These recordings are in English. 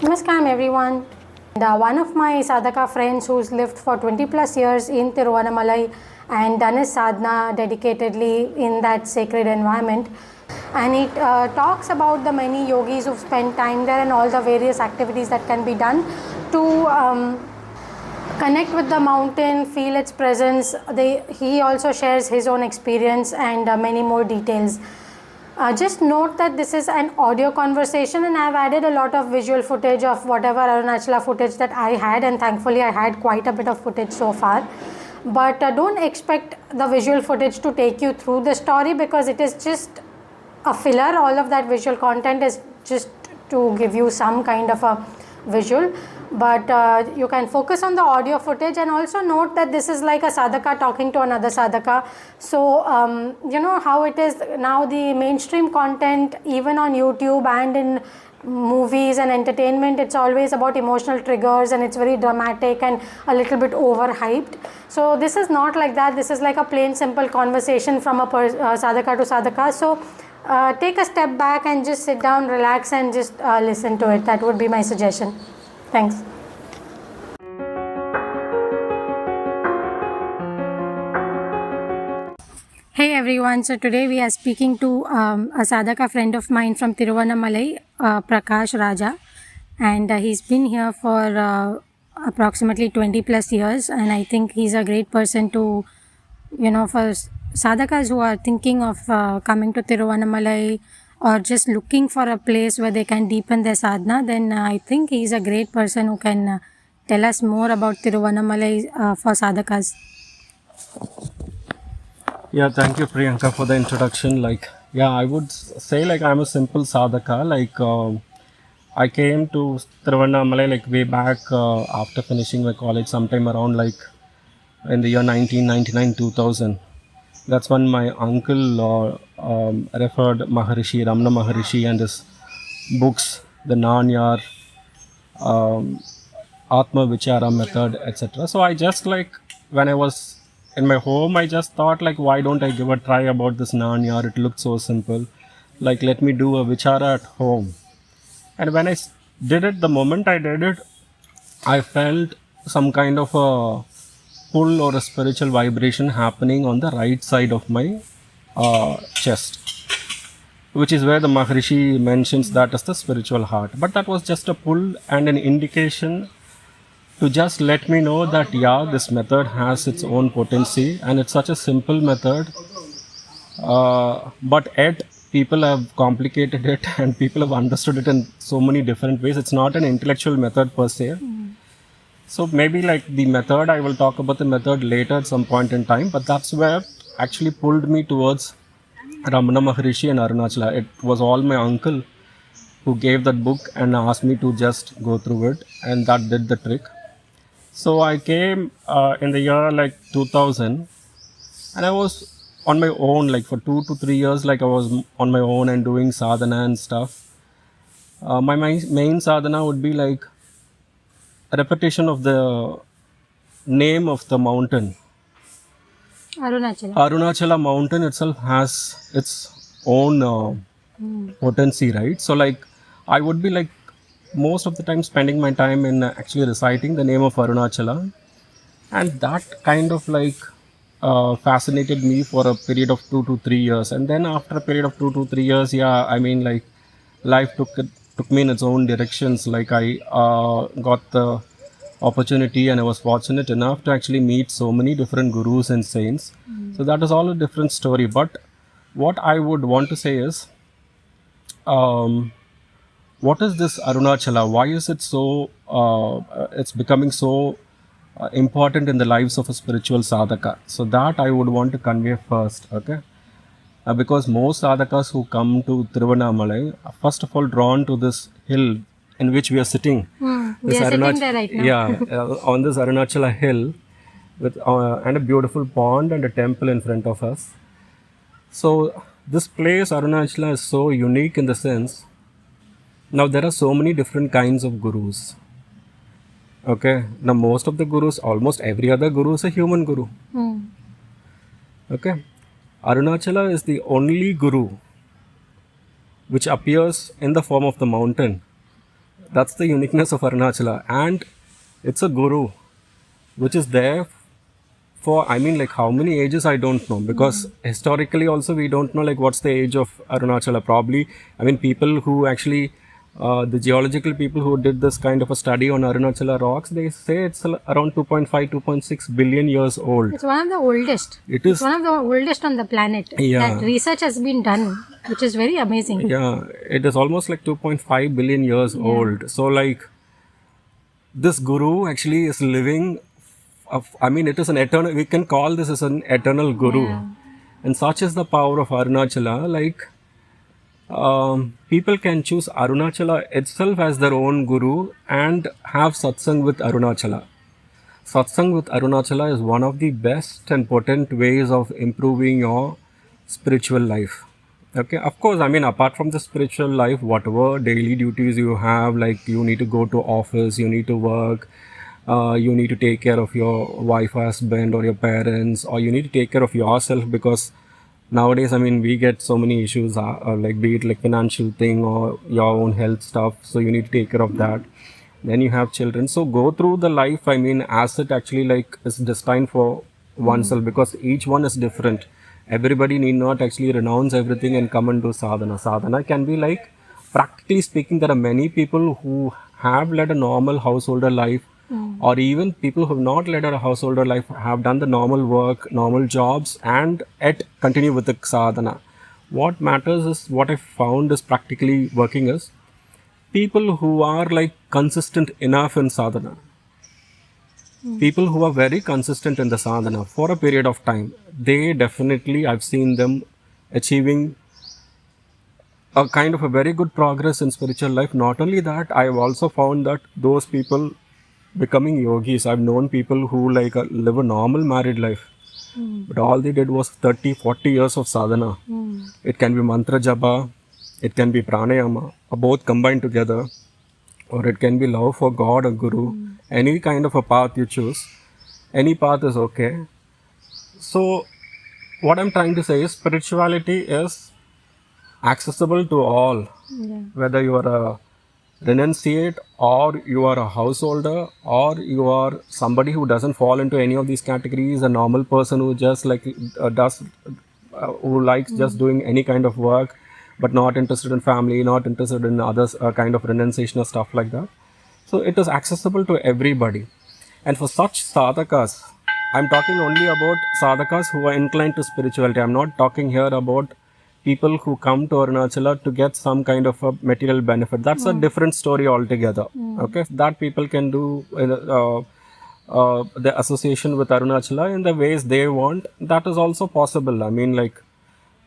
Namaskar everyone. One of my sadhaka friends who's lived for 20 plus years in Tiruvannamalai and done his sadhana dedicatedly in that sacred environment, and he talks about the many yogis who've spent time there and all the various activities that can be done to connect with the mountain, feel its presence. He also shares his own experience and many more details. Just note that this is an audio conversation and I've added a lot of visual footage of whatever Arunachala footage that I had, and thankfully I had quite a bit of footage so far. But don't expect the visual footage to take you through the story, because it is just a filler. All of that visual content is just to give you some kind of a visual, but you can focus on the audio footage. And also note that this is like a sadhaka talking to another sadhaka. So you know how it is now, the mainstream content even on YouTube and in movies and entertainment, it's always about emotional triggers and it's very dramatic and a little bit overhyped. So this is not like that. This is like a plain simple conversation from a sadhaka to sadhaka. So take a step back and just sit down, relax, and just listen to it. That would be my suggestion. Thanks. Hey everyone, so today we are speaking to a sadhaka friend of mine from Tiruvannamalai, Prakash Raja, and he's been here for approximately 20 plus years, and I think he's a great person to, for sadhakas who are thinking of coming to Tiruvannamalai or just looking for a place where they can deepen their sadhana. Then I think he's a great person who can tell us more about Tiruvannamalai for sadhakas. Yeah, thank you, Priyanka, for the introduction. I would say I'm a simple sadhaka. I came to Tiruvannamalai way back after finishing my college, sometime around in the year 1999 2000. That's when my uncle referred Maharishi, Ramana Maharishi, and his books, the Nanyar, Atma Vichara method, etc. So I just when I was in my home, I just thought why don't I give a try about this Nanyar? It looked so simple. Let me do a Vichara at home. And when I did it, the moment I did it, I felt some kind of a pull or a spiritual vibration happening on the right side of my chest, which is where the Maharishi mentions that as the spiritual heart. But that was just a pull and an indication to just let me know that this method has its own potency and it's such a simple method, but yet people have complicated it and people have understood it in so many different ways. It's not an intellectual method per se. So maybe the method, I will talk about the method later at some point in time, but that's where actually pulled me towards Ramana Maharishi and Arunachala. It was all my uncle who gave that book and asked me to just go through it, and that did the trick. So I came in the year 2000, and I was on my own for 2 to 3 years. I was on my own and doing sadhana and stuff. My main sadhana would be a repetition of the name of the mountain. Arunachala mountain itself has its own potency, right? So I would be most of the time spending my time in actually reciting the name of Arunachala, and that kind of fascinated me for a period of 2 to 3 years. And then after a period of 2 to 3 years, life took me in its own directions. I got the opportunity and I was fortunate enough to actually meet so many different gurus and saints. So that is all a different story. But what I would want to say is, what is this Arunachala? Why is it so, it's becoming so important in the lives of a spiritual sadhaka? So that I would want to convey first, okay? Because most sadhakas who come to Tiruvannamalai are first of all drawn to this hill in which we are sitting. We are sitting there right now. On this Arunachala hill with and a beautiful pond and a temple in front of us. So this place Arunachala is so unique in the sense, now there are so many different kinds of gurus. Okay, now most of the gurus, almost every other guru is a human guru. Okay, Arunachala is the only guru which appears in the form of the mountain. That's the uniqueness of Arunachala. And it's a guru which is there for, I mean, like how many ages I don't know, because historically also we don't know like what's the age of Arunachala. Probably, I mean, people who actually the geological people who did this kind of a study on Arunachala rocks, they say it's around 2.5 2.6 billion years old. It's one of the oldest. It is It's one of the oldest on the planet. Yeah. That research has been done, which is very amazing. Yeah, it is almost like 2.5 billion years old. So like this guru actually is living I mean, it is an eternal, we can call this as an eternal guru. Yeah. And such is the power of Arunachala. Like, people can choose Arunachala itself as their own guru and have satsang with Arunachala. Satsang with Arunachala is one of the best and potent ways of improving your spiritual life. Okay, of course, I mean, apart from the spiritual life, whatever daily duties you have, like you need to go to office, you need to work, you need to take care of your wife, husband, or your parents, or you need to take care of yourself, because nowadays, I mean, we get so many issues, like be it like financial thing or your own health stuff. So you need to take care of that. Then you have children. So go through the life, I mean, as it actually like is destined for oneself, because each one is different. Everybody need not actually renounce everything and come and do sadhana. Sadhana can be like, practically speaking, there are many people who have led a normal householder life, or even people who have not led a householder life, have done the normal work, normal jobs, and yet continue with the sadhana. What matters is, what I found is practically working is, people who are like consistent enough in sadhana. People who are very consistent in the sadhana for a period of time, they definitely, I've seen them achieving a kind of a very good progress in spiritual life. Not only that, I've also found that those people becoming yogis. I've known people who like live a normal married life, but all they did was 30-40 years of sadhana. It can be mantra japa, it can be pranayama, or both combined together, or it can be love for God or guru. Any kind of a path you choose, any path is okay. So what I'm trying to say is, spirituality is accessible to all, whether you are a renunciate, or you are a householder, or you are somebody who doesn't fall into any of these categories, a normal person who just like who likes just doing any kind of work, but not interested in family, not interested in others, kind of renunciation or stuff like that. So it is accessible to everybody. And for such sadhakas, I'm talking only about sadhakas who are inclined to spirituality. I'm not talking here about people who come to Arunachala to get some kind of a material benefit. That's a different story altogether. Okay, that people can do the association with Arunachala in the ways they want. That is also possible. I mean, like,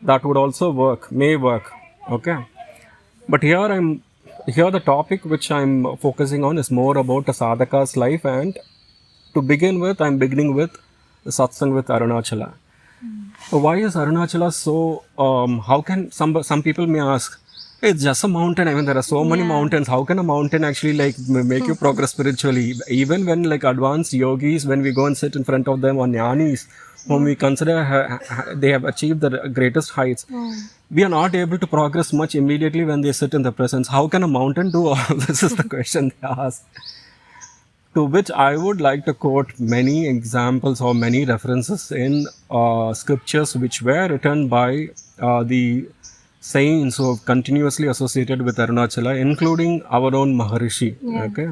that would also work, may work. Okay, but here the topic which I'm focusing on is more about a sadhaka's life, and to begin with, I'm beginning with the satsang with Arunachala. Why is Arunachala so, how can some people may ask, it's just a mountain. I mean, there are so many mountains. How can a mountain actually like make you progress spiritually? Even when like advanced yogis, when we go and sit in front of them, or jnanis, whom we consider they have achieved the greatest heights, we are not able to progress much immediately when they sit in the presence. How can a mountain do all this is the question they ask. To which I would like to quote many examples or many references in scriptures which were written by the saints who have continuously associated with Arunachala, including our own Maharishi. Okay,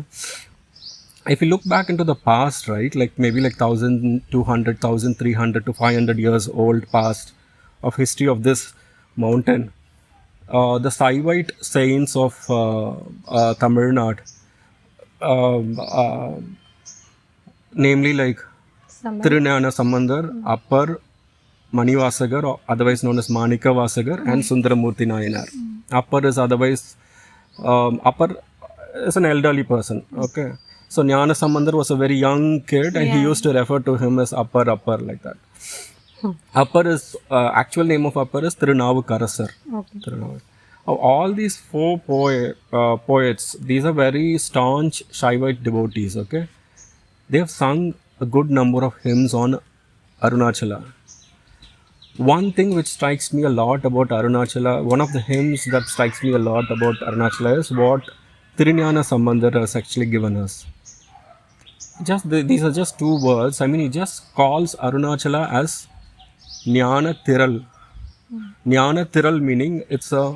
if you look back into the past, right, like maybe like 1200, 1300 to 500 years old past of history of this mountain, the Saivite saints of Tamil Nadu, namely like Tirunana Samandar, Upper Manivasagar, or otherwise known as Manika Vasagar, and Sundaramurti Nayanar. Upper is otherwise, Upper is an elderly person. Okay, so Jnana Samandar was a very young kid, and he used to refer to him as Upper like that. Upper is, actual name of Upper is Tirunavukarasar. Okay. All these four poets, these are very staunch Shaivite devotees. Okay, they have sung a good number of hymns on Arunachala. One thing which strikes me a lot about Arunachala, one of the hymns that strikes me a lot about Arunachala is what Trinyana Sambandhar has actually given us. These are just two words. I mean, he just calls Arunachala as Jnana Tiral. Jnana Tiral meaning it's a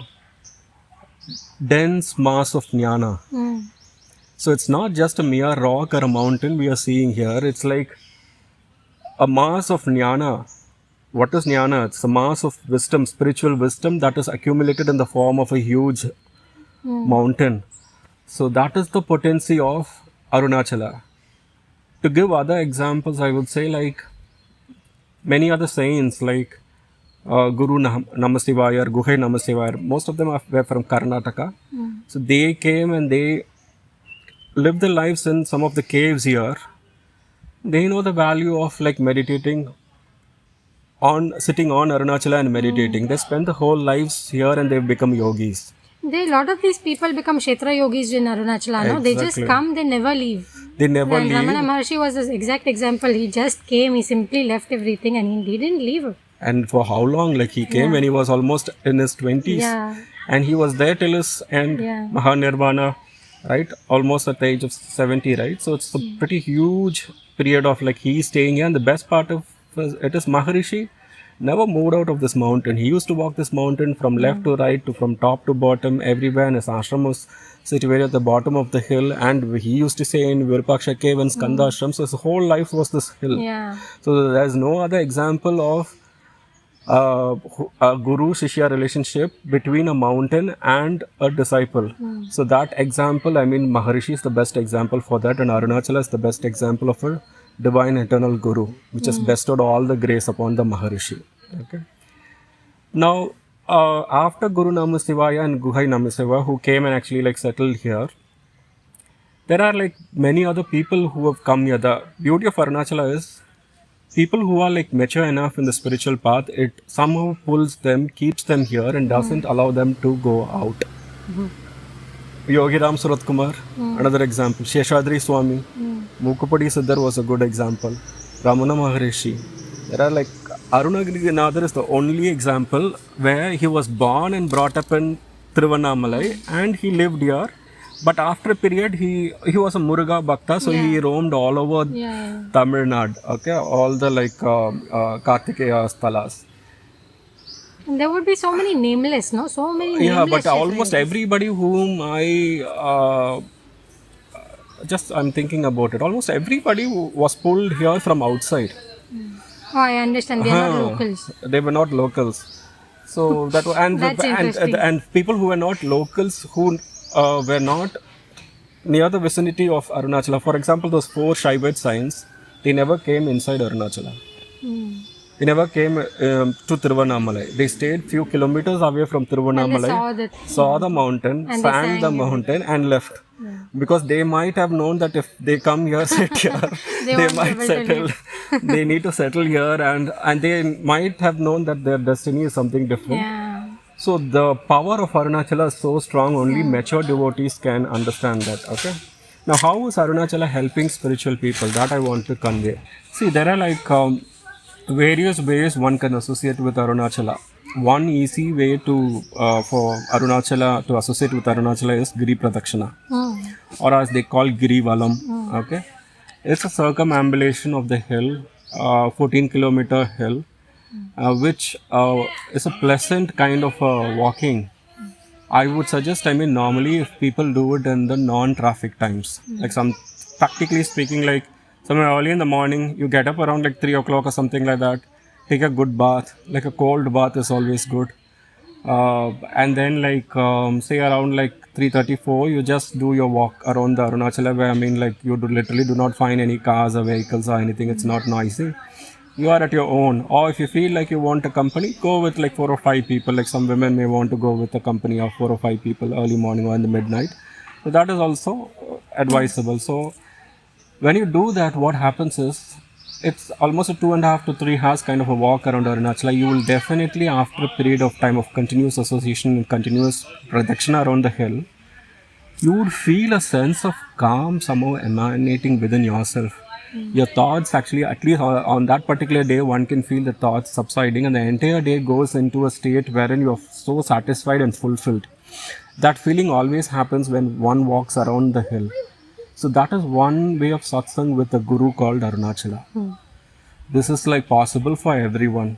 dense mass of jnana. So it's not just a mere rock or a mountain we are seeing here. It's like a mass of jnana. What is jnana? It's a mass of wisdom, spiritual wisdom that is accumulated in the form of a huge mountain. So that is the potency of Arunachala. To give other examples, I would say like many other saints like Guru Namasivaya or Guhai Namasivaya, most of them were from Karnataka. So they came and they lived their lives in some of the caves here. They know the value of like meditating sitting on Arunachala and meditating. They spend the whole lives here and they've become yogis. A lot of these people become Kshetra yogis in Arunachala. No? They just come, they never leave. They never and leave. Ramana Maharshi was the exact example. He just came, he simply left everything and he didn't leave. And for how long? Like he came when he was almost in his 20s. Yeah. And he was there till his end, Mahanirvana, right? Almost at the age of 70, right? So it's a pretty huge period of like he's staying here. And the best part of it is Maharishi never moved out of this mountain. He used to walk this mountain from left to right, from top to bottom, everywhere. And his ashram was situated at the bottom of the hill. And he used to stay in Virupaksha cave and Skanda ashram. So his whole life was this hill. Yeah. So there's no other example of a guru-shishya relationship between a mountain and a disciple. So that example, I mean, Maharishi is the best example for that, and Arunachala is the best example of a divine eternal guru, which has bestowed all the grace upon the Maharishi. Okay. Now, after Guru Namasivaya and Guhai Namasivaya, who came and actually like settled here, there are like many other people who have come here. The beauty of Arunachala is people who are like mature enough in the spiritual path, it somehow pulls them, keeps them here and doesn't allow them to go out. Yogi Ram Surat Kumar, another example. Sheshadri Swami, Mukupadi Siddhar was a good example. Ramana Maharishi. There are like Arunachalam is the only example where he was born and brought up in Tiruvannamalai and he lived here. But after a period, he was a Muruga Bhakta, so he roamed all over Tamil Nadu, okay, all the like Kartikeya Stalas. And there would be so many nameless, no? So many nameless. Yeah, but almost everybody whom I'm thinking about it, almost everybody was pulled here from outside. Oh, I understand. They are not locals. They were not locals. So that and people who were not locals who were not near the vicinity of Arunachala. For example, those 4 Shaivite signs, they never came inside Arunachala. They never came to Tiruvannamalai. They stayed few kilometers away from Tiruvannamalai, saw the mountain, sang the mountain and left. Because they might have known that if they come here, sit here, they might settle. They need to settle here and they might have known that their destiny is something different. Yeah. So the power of Arunachala is so strong, only mature devotees can understand that. Okay. Now, how is Arunachala helping spiritual people? That I want to convey. See, there are like various ways one can associate with Arunachala. One easy way to for Arunachala to associate with Arunachala is Giri Pradakshina, or as they call Girivalam. Okay, it's a circumambulation of the hill, 14-kilometer hill. Which is a pleasant kind of walking. I would suggest, normally if people do it in the non-traffic times, like practically speaking, like somewhere early in the morning, you get up around like 3 o'clock or something like that, take a good bath, like a cold bath is always good. And then like, say around like 3:34, you just do your walk around the Arunachala where, like you literally do not find any cars or vehicles or anything, it's not noisy. You are at your own, or if you feel like you want a company, go with like 4 or 5 people. Like some women may want to go with a company of 4 or 5 people early morning or in the midnight. So that is also advisable. So when you do that, what happens is it's almost a 2.5 to 3 hours kind of a walk around Arunachala. You will definitely, after a period of time of continuous association and continuous pradakshina around the hill, you would feel a sense of calm somehow emanating within yourself. Your thoughts actually, at least on that particular day, one can feel the thoughts subsiding and the entire day goes into a state wherein you are so satisfied and fulfilled. That feeling always happens when one walks around the hill. So that is one way of satsang with a guru called Arunachala. This is like possible for everyone.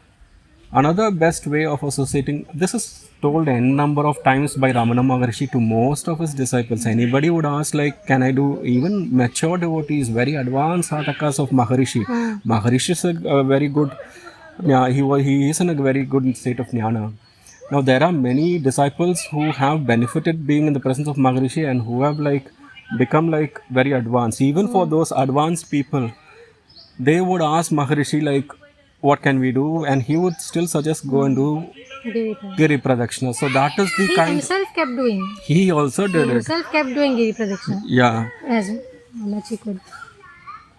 Another best way of associating, this is told n number of times by Ramana Maharshi to most of his disciples. Anybody would ask like, can I do, even mature devotees, very advanced sadhakas of Maharishi. Maharishi is a very good, he is in a very good state of jnana. Now there are many disciples who have benefited being in the presence of Maharishi and who have like become like very advanced. Even for those advanced people, they would ask Maharishi like, what can we do? And he would still suggest go and do Giri Pradakshina. So that is the He kind. himself kept doing. He also did He it. himself kept doing Giri Pradakshina. Yeah, As much he could.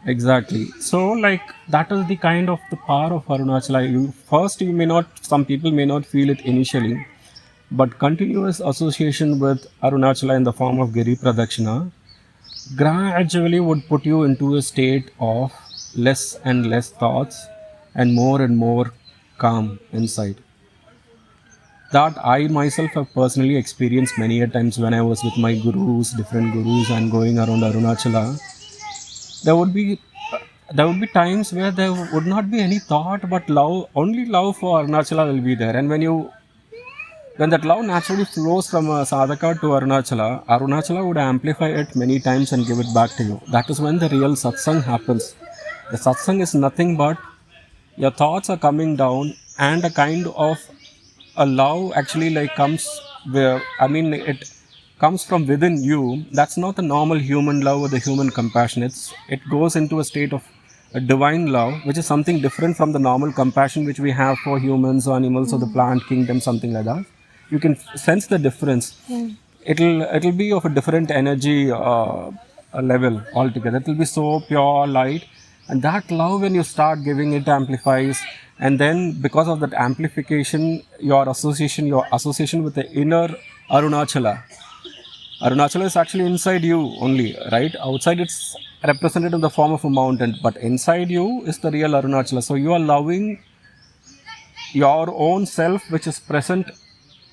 exactly. So like that is the kind of the power of Arunachala. You may not, some people may not feel it initially, but continuous association with Arunachala in the form of Giri Pradakshina gradually would put you into a state of less and less thoughts and more calm inside. That I myself have personally experienced many a times when I was with my gurus, different gurus, and going around Arunachala. There would be times where there would not be any thought, but love, only love for Arunachala will be there. And when that love naturally flows from a sadhaka to Arunachala, Arunachala would amplify it many times and give it back to you. That is when the real satsang happens. The satsang is nothing but your thoughts are coming down and a kind of a love actually like comes where, it comes from within you. That's not the normal human love or the human compassion. It goes into a state of a divine love, which is something different from the normal compassion which we have for humans or animals or the plant kingdom, something like that. You can sense the difference. It'll be of a different energy level altogether. It will be so pure light, and that love, when you start giving, it amplifies. And then because of that amplification, your association with the inner Arunachala is actually inside you only, right? Outside it's represented in the form of a mountain, but inside you is the real Arunachala. So you are loving your own self, which is present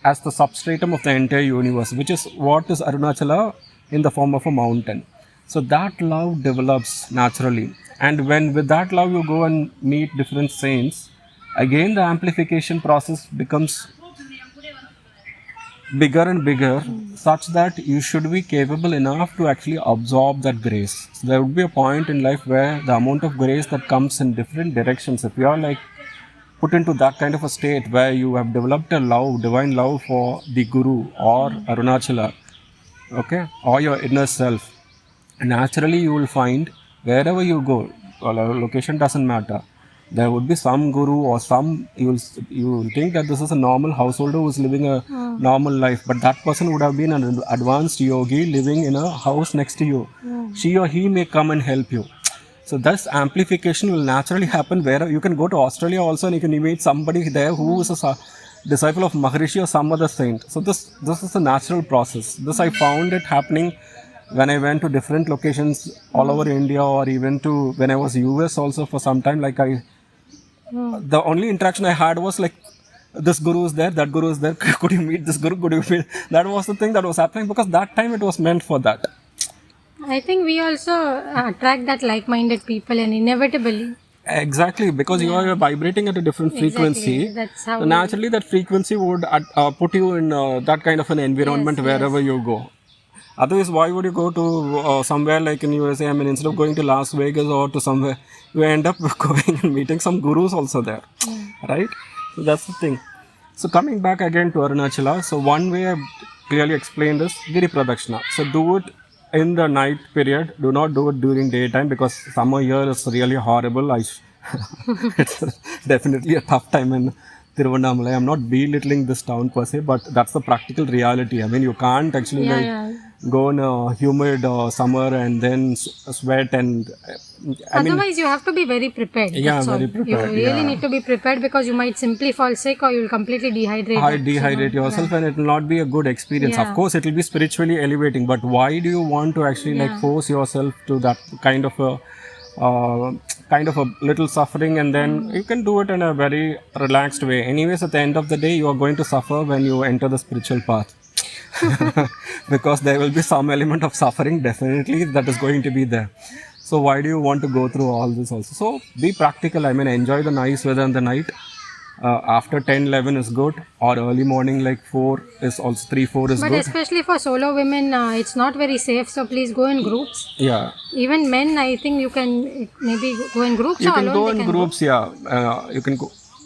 as the substratum of the entire universe, which is what is Arunachala in the form of a mountain. So that love develops naturally. And when with that love you go and meet different saints, again the amplification process becomes bigger and bigger, such that you should be capable enough to actually absorb that grace. So there would be a point in life where the amount of grace that comes in different directions, if you are like put into that kind of a state where you have developed a love, divine love for the Guru or Arunachala, okay, or your inner self, naturally you will find wherever you go, location doesn't matter, there would be some guru or some, you will think that this is a normal householder who is living a normal life, but that person would have been an advanced yogi living in a house next to you. She or he may come and help you. So thus amplification will naturally happen where you can go to Australia also and you can meet somebody there who is a disciple of Maharishi or some other saint. So this is a natural process. This I found it happening when I went to different locations all over India, or even to when I was US also for some time. Like the only interaction I had was like, this guru is there, that guru is there, could you meet this guru, could you meet? That was the thing that was happening because that time it was meant for that. I think we also attract that like-minded people, and inevitably. Exactly, because you are vibrating at a different frequency. That's how. So naturally, that frequency would put you in that kind of an environment wherever you go. Otherwise, why would you go to somewhere like in USA? I mean, instead of going to Las Vegas or to somewhere, you end up going and meeting some gurus also there, right? So that's the thing. So coming back again to Arunachala, so one way I clearly explained is Giri Pradakshina. So do it in the night period. Do not do it during daytime because summer here is really horrible. It's definitely a tough time in Tiruvannamalai. I'm not belittling this town per se, but that's the practical reality. I mean, you can't actually go in a humid summer and then sweat and otherwise you have to be very prepared. Yeah, very prepared. You really need to be prepared because you might simply fall sick or you will completely dehydrate yourself and it will not be a good experience. Of course, it will be spiritually elevating, but why do you want to actually like force yourself to that kind of a little suffering, and then you can do it in a very relaxed way. Anyways, at the end of the day, you are going to suffer when you enter the spiritual path. because there will be some element of suffering definitely that is going to be there. So why do you want to go through all this also? So be practical. I mean, enjoy the nice weather in the night. After 10, 11 is good, or early morning like 4 is also 3, 4 is But good. especially for solo women, it's not very safe. So please go in groups. Yeah. Even men, I think you can maybe go in groups. You or can alone go they in can groups, yeah. You can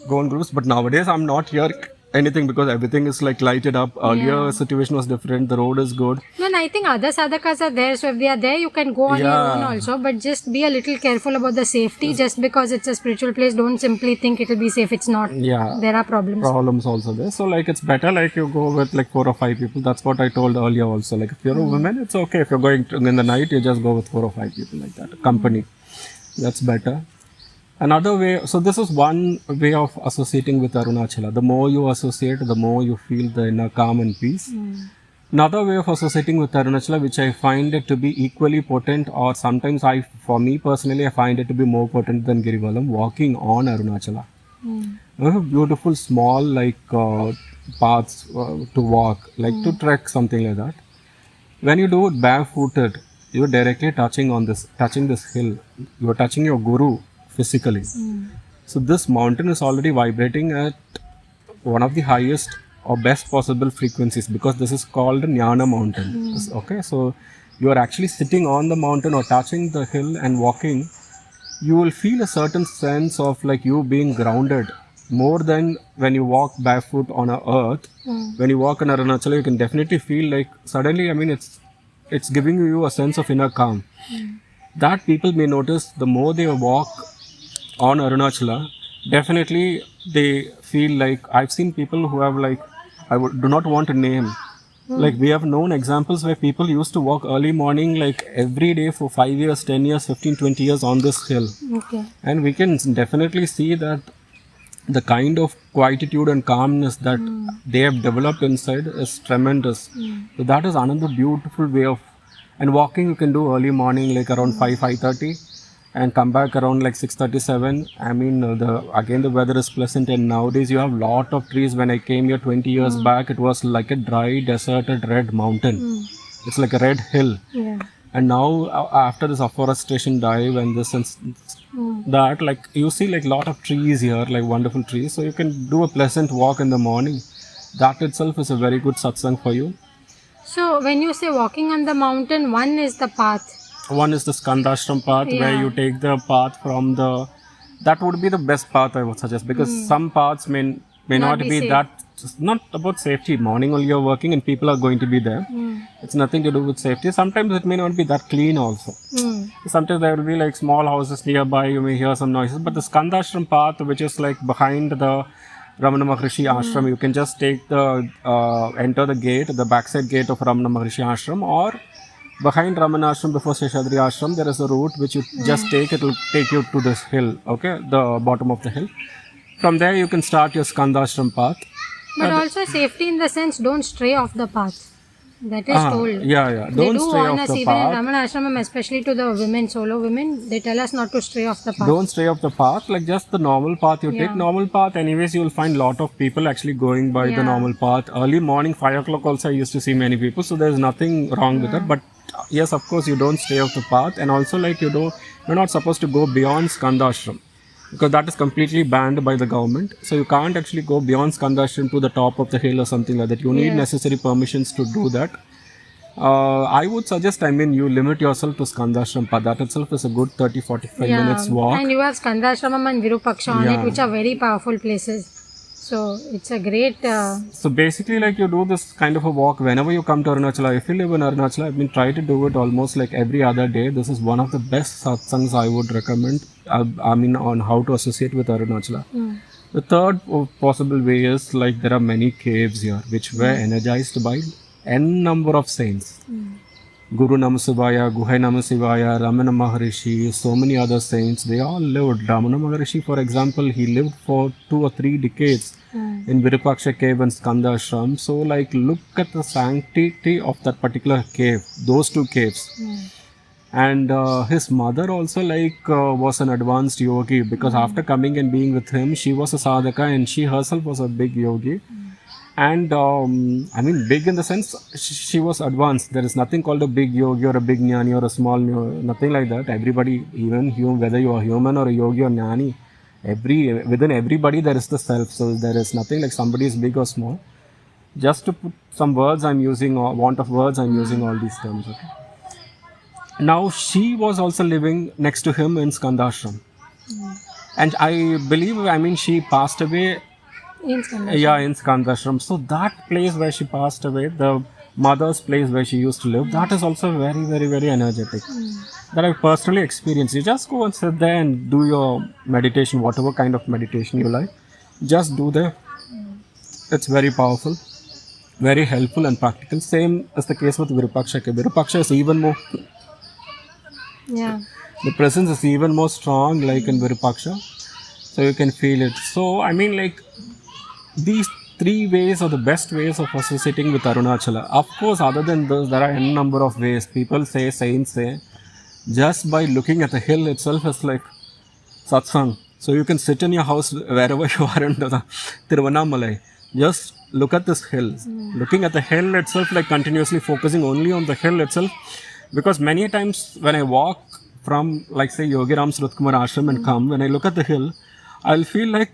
go in groups, but nowadays I'm not here anything because everything is like lighted up. Earlier situation was different. The road is good. No, and I think other sadhakas are there. So if they are there, you can go on your own also. But just be a little careful about the safety. Just because it's a spiritual place, don't simply think it will be safe. It's not. Yeah. There are problems. Problems also there. So like it's better like you go with like 4 or 5 people. That's what I told earlier also. Like if you're a woman, it's okay. If you're going in the night, you just go with 4 or 5 people like that. Company. That's better. Another way, so this is one way of associating with Arunachala. The more you associate, the more you feel the inner calm and peace. Another way of associating with Arunachala, which I find it to be equally potent, or sometimes for me personally, I find it to be more potent than Girivalam, walking on Arunachala. Beautiful small paths to walk, like to trek, something like that. When you do it barefooted, you're directly touching this hill. You're touching your guru physically. So this mountain is already vibrating at one of the highest or best possible frequencies, because this is called Jnana mountain. Okay, so you are actually sitting on the mountain or touching the hill and walking. You will feel a certain sense of like you being grounded more than when you walk barefoot on a earth. When you walk on Arunachala, you can definitely feel like suddenly, I mean, it's giving you a sense of inner calm. That people may notice the more they walk on Arunachala, definitely they feel like, I've seen people who have like, do not want to name. Like we have known examples where people used to walk early morning like every day for 5 years, 10 years, 15, 20 years on this hill. Okay. And we can definitely see that the kind of quietude and calmness that they have developed inside is tremendous. So that is another beautiful way of, and walking you can do early morning like around 5:30 and come back around like 6:37. I mean the weather is pleasant, and nowadays you have lot of trees. When I came here 20 years back, it was like a dry deserted red mountain. It's like a red hill. Yeah. And now after this afforestation dive and this and that, like you see like lot of trees here, like wonderful trees. So you can do a pleasant walk in the morning. That itself is a very good satsang for you. So when you say walking on the mountain, one is the path. One is the Skandashram path, where you take the path from that would be the best path I would suggest, because some paths may not be that, not about safety. Morning only you're working and people are going to be there. It's nothing to do with safety. Sometimes it may not be that clean also. Sometimes there will be like small houses nearby, you may hear some noises. But the Skandashram path, which is like behind the Ramana Maharishi ashram, you can just take enter the gate, the backside gate of Ramana Maharishi ashram, or behind Ramana ashram before Seshadri ashram, there is a route which you just take. It will take you to this hill, okay, the bottom of the hill. From there you can start your Skandashram path. But also safety in the sense, don't stray off the path. That is told. Yeah. They Don't do stray warn off us the even in path. Ramana Ashramam, especially to the women, solo women, they tell us not to stray off the path. Don't stray off the path, like just the normal path you take. Normal path, anyways, you will find lot of people actually going by the normal path. Early morning, 5 o'clock also I used to see many people, so there's nothing wrong with it. But yes, of course, you don't stray off the path, and also like you're not supposed to go beyond Skandashram, because that is completely banned by the government. So you can't actually go beyond Skandashram to the top of the hill or something like that. You need necessary permissions to do that. I would suggest, you limit yourself to Skandashram path. That itself is a good 30-45 minutes walk. And you have Skandashramam and Virupaksha on it, which are very powerful places. So it's a great... So basically, like you do this kind of a walk whenever you come to Arunachala. If you live in Arunachala, try to do it almost like every other day. This is one of the best satsangs I would recommend. On how to associate with Arunachala. The third possible way is like there are many caves here which were energized by n number of saints. Guru Namasivaya, Guhai Namasivaya, Ramana Maharishi, so many other saints, they all lived. Ramana Maharishi, for example, he lived for 2 or 3 decades in Virupaksha cave and Skanda ashram. So like look at the sanctity of that particular cave, those 2 caves. And his mother also was an advanced yogi, because after coming and being with him, she was a sadhaka and she herself was a big yogi. And I mean, big in the sense she was advanced. There is nothing called a big yogi or a big jnani or a small nothing like that. Everybody, even whether you are human or a yogi or jnani, within everybody there is the self. So there is nothing like somebody is big or small. Just to put some words, I'm using want of words. I'm using all these terms. Okay. Now she was also living next to him in Skandashram, and I believe, I mean, she passed away. In Skandashram. Yeah, in Skandashram. So that place where she passed away, the mother's place where she used to live, that is also very, very, very energetic. That I personally experienced. You just go and sit there and do your meditation, whatever kind of meditation you like. Just do there. It's very powerful, very helpful and practical. Same as the case with Virupaksha. Virupaksha is even more. Yeah. The presence is even more strong, like in Virupaksha. So you can feel it. So I mean, like, these three ways are the best ways of associating with Arunachala. Of course, other than those, there are n number of ways. People say, saints say, just by looking at the hill itself is like Satsang. So you can sit in your house wherever you are in the Tiruvannamalai. Just look at this hill. Looking at the hill itself, like continuously focusing only on the hill itself. Because many times when I walk from, like, say, Yogi Ram Srutkumar Ashram and come, when I look at the hill, I'll feel like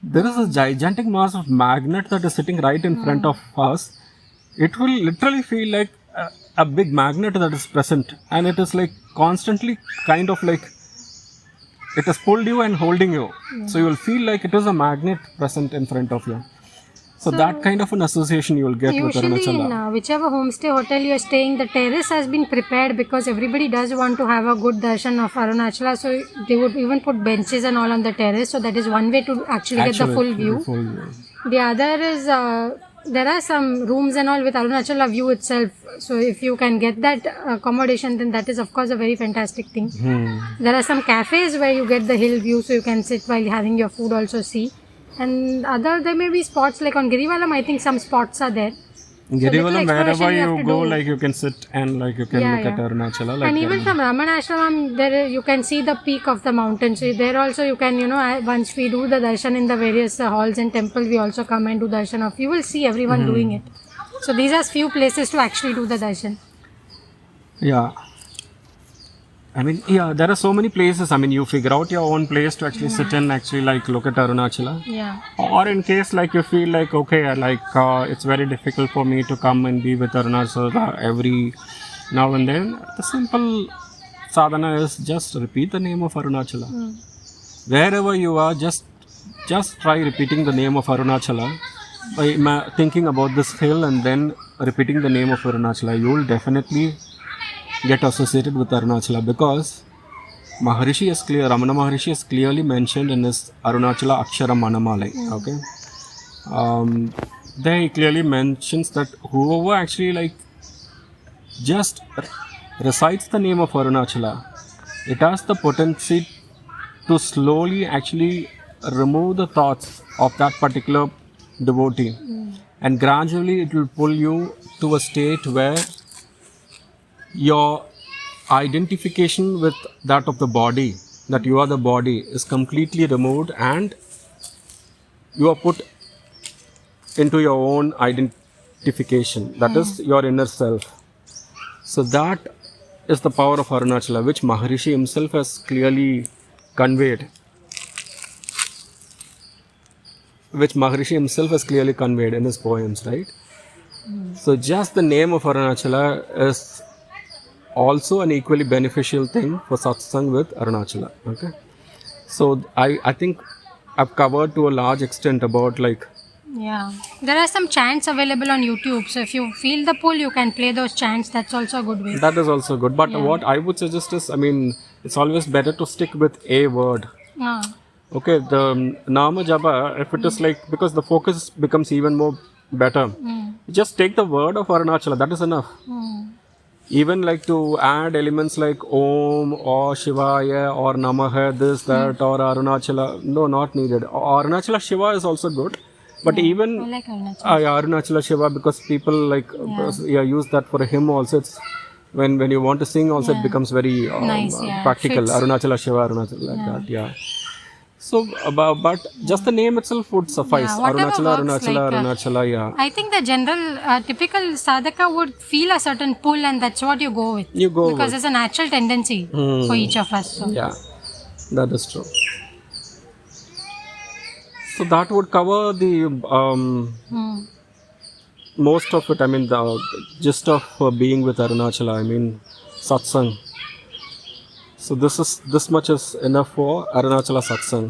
there is a gigantic mass of magnet that is sitting right in front of us. It will literally feel like a big magnet that is present, and it is like constantly kind of like it has pulled you and holding you. So you will feel like it is a magnet present in front of you. So that kind of an association you will get with Usually Arunachala. in whichever homestay hotel you are staying, the terrace has been prepared because everybody does want to have a good darshan of Arunachala. So they would even put benches and all on the terrace. So that is one way to actually get the full view. The other is there are some rooms and all with Arunachala view itself. So if you can get that accommodation, then that is of course a very fantastic thing. There are some cafes where you get the hill view, so you can sit while having your food also see. And there may be spots like on Girivalam, I think some spots are there. Girivalam, wherever you go, like you can sit and like you can look at Arunachala. Like, and even from Ramanashram, there you can see the peak of the mountain. So there also you can, once we do the darshan in the various halls and temple, we also come and do darshan of. You will see everyone doing it. So these are few places to actually do the darshan. Yeah. I mean, yeah, there are so many places. I mean, you figure out your own place to actually sit and actually like look at Arunachala. Yeah. Or in case like you feel like, okay, like it's very difficult for me to come and be with Arunachala every now and then. The simple sadhana is just repeat the name of Arunachala. Wherever you are, just try repeating the name of Arunachala by thinking about this hill and then repeating the name of Arunachala. You will definitely get associated with Arunachala, because Ramana Maharishi has clearly mentioned in his Arunachala Akshara Manamalai. Okay, there he clearly mentions that whoever actually like just recites the name of Arunachala, it has the potency to slowly actually remove the thoughts of that particular devotee, and gradually it will pull you to a state where your identification with that of the body, that you are the body, is completely removed, and you are put into your own identification, that is your inner self. So that is the power of Arunachala, which Maharishi himself has clearly conveyed. In his poems, right? So just the name of Arunachala is also an equally beneficial thing for satsang with Arunachala. Okay, so I think I've covered to a large extent about like. Yeah, there are some chants available on YouTube. So if you feel the pull, you can play those chants. That's also a good way. That is also good. But what I would suggest is, I mean, it's always better to stick with a word. Okay, the Nama Japa, if it is like, because the focus becomes even more better. Just take the word of Arunachala, that is enough. Even like to add elements like Om or Shivaya or Namaha, this, that, or Arunachala, no, not needed. Arunachala Shiva is also good. But even I like Arunachala. Arunachala Shiva, because people like use that for a hymn also. It's when you want to sing also, it becomes very nice, practical. Fits. Arunachala Shiva, Arunachala, like that, So, but just the name itself would suffice. Yeah, whatever Arunachala, works, Arunachala, like, Arunachala, yeah. I think the general typical sadhaka would feel a certain pull, and that's what you go with. You go because with. there's a natural tendency for each of us. So. Yeah, that is true. So that would cover the most of it. I mean, the gist of being with Arunachala. I mean, satsang. So this much is enough for Arunachala satsang.